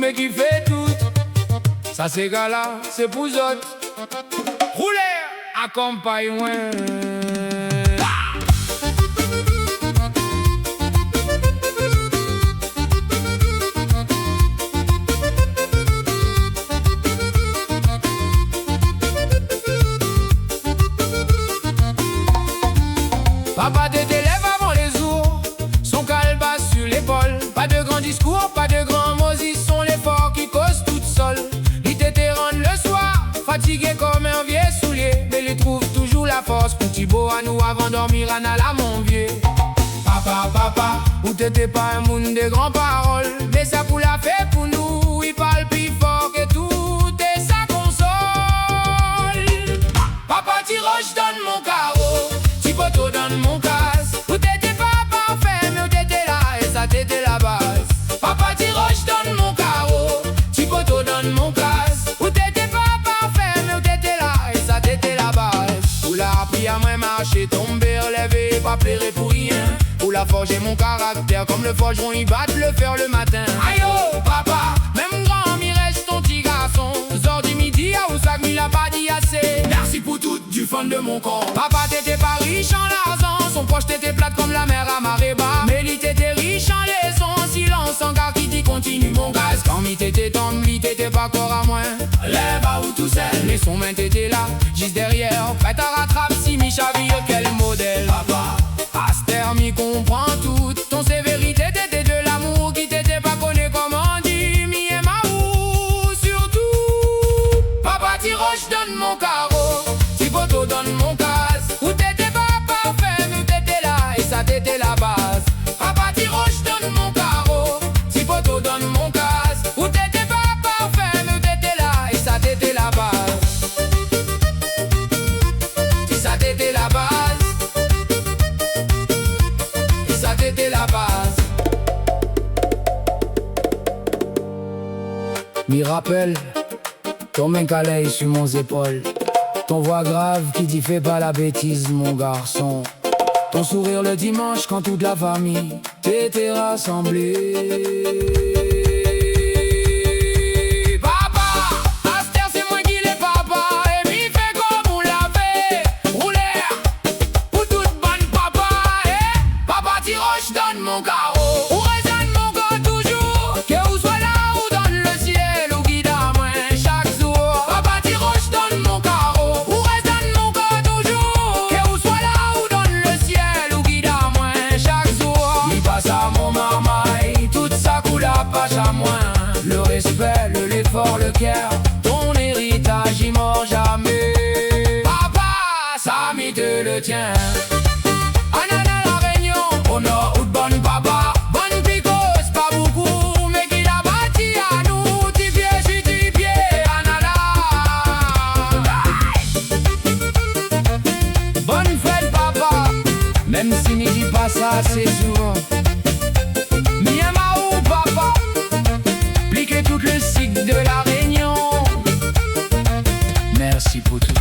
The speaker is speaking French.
mais qui fait tout. Ça c'est gala, c'est pour autres. Rouler, accompagne-moi. Papa t'élève avant les ours, son calbas sur l'épaule. Pas de grands discours, pas de grands mots, ils sont l'effort qui cause toute seule. Il t'était rendre le soir, fatigué comme un vieux soulier, mais il trouve toujours la force pour Thibaut à nous avant dormir à Nala mon vieux. Papa, papa, ou t'étais pas un monde de grandes paroles, mais ça pour la fait pour nous, il parle plus fort que tout et ça console. Papa Tiroche donne mon carreau, Thibaut donne mon casse. Ou t'étais pas parfait, mais où t'étais là et ça t'était la base. Papa Tiroche donne mon carreau, Thibaut donne mon casse. Ou t'étais pas parfait, mais où t'étais là et ça t'était la base. Ou l'a appris à moi marcher, tomber, relever, pas pleurer pour rien. Ou l'a forger mon caractère, comme le forgeron il bat le fer le matin. Aïe oh papa, même grand mi reste ton petit garçon. Zor du midi, à Oussac, il a pas dit assez. Merci pour tout du fond de mon corps. Papa t'étais pas riche en l'argent, son poche t'était plate comme la mer à marée bas. Mais il t'était riche en leçons, en silence, en gars qui dit continue mon gaz. Quand mi t'étais tendre, mi t'étais pas corps à moins. Lève à ou tout seul, les sons mains t'étais là, juste derrière. Prête à rattraper si mi chavire, quel modèle. Papa, Aster mi comprend tout. Ton sévérité t'était de l'amour qui t'était pas connu comme on dit. Mi et ma ou surtout. Papa Tiroche donne mon carreau, Thibaut donne mon casse. Où t'étais pas parfait, mais t'étais là et ça t'était la base. Papa Tiroche donne mon carreau, Thibaut donne mon casse. Où t'étais pas parfait, mais t'étais là et ça t'était la base. Et ça t'était la base. Et ça t'était la base. M'y rappelle ton main calais sur mon épaule. Ton voix grave qui dit fais pas la bêtise mon garçon. Ton sourire le dimanche quand toute la famille t'était rassemblée. Papa, Aster c'est moi qui l'ai papa. Et mi fait comme on l'avait. Rouler pour toute bonne papa. Et Papa Tiroche donne mon carreau. Ou résonne mon corps toujours. Que où soit là ou dans le ciel ou guide à moi chaque jour. Papa Tiroche donne mon carreau. Ou résonne mon corps toujours. Que où soit là ou dans le ciel ou guide à moi chaque jour. Il passe à mon marmaille, toute sa coule à page à moi. Le respect, l'effort, le cœur, ton héritage il mord jamais. Papa, ça m'y te le tient. Anana la Réunion, au nord ou de bonne papa. Bonne picose, pas beaucoup, mais qui l'a bâti à nous. Ti pied sur ti pied, Anala. Bonne fête papa, même si n'y dit pas ça assez souvent. Miama ou papa, pliquer tout le cycle de la Réunion. Merci pour tout.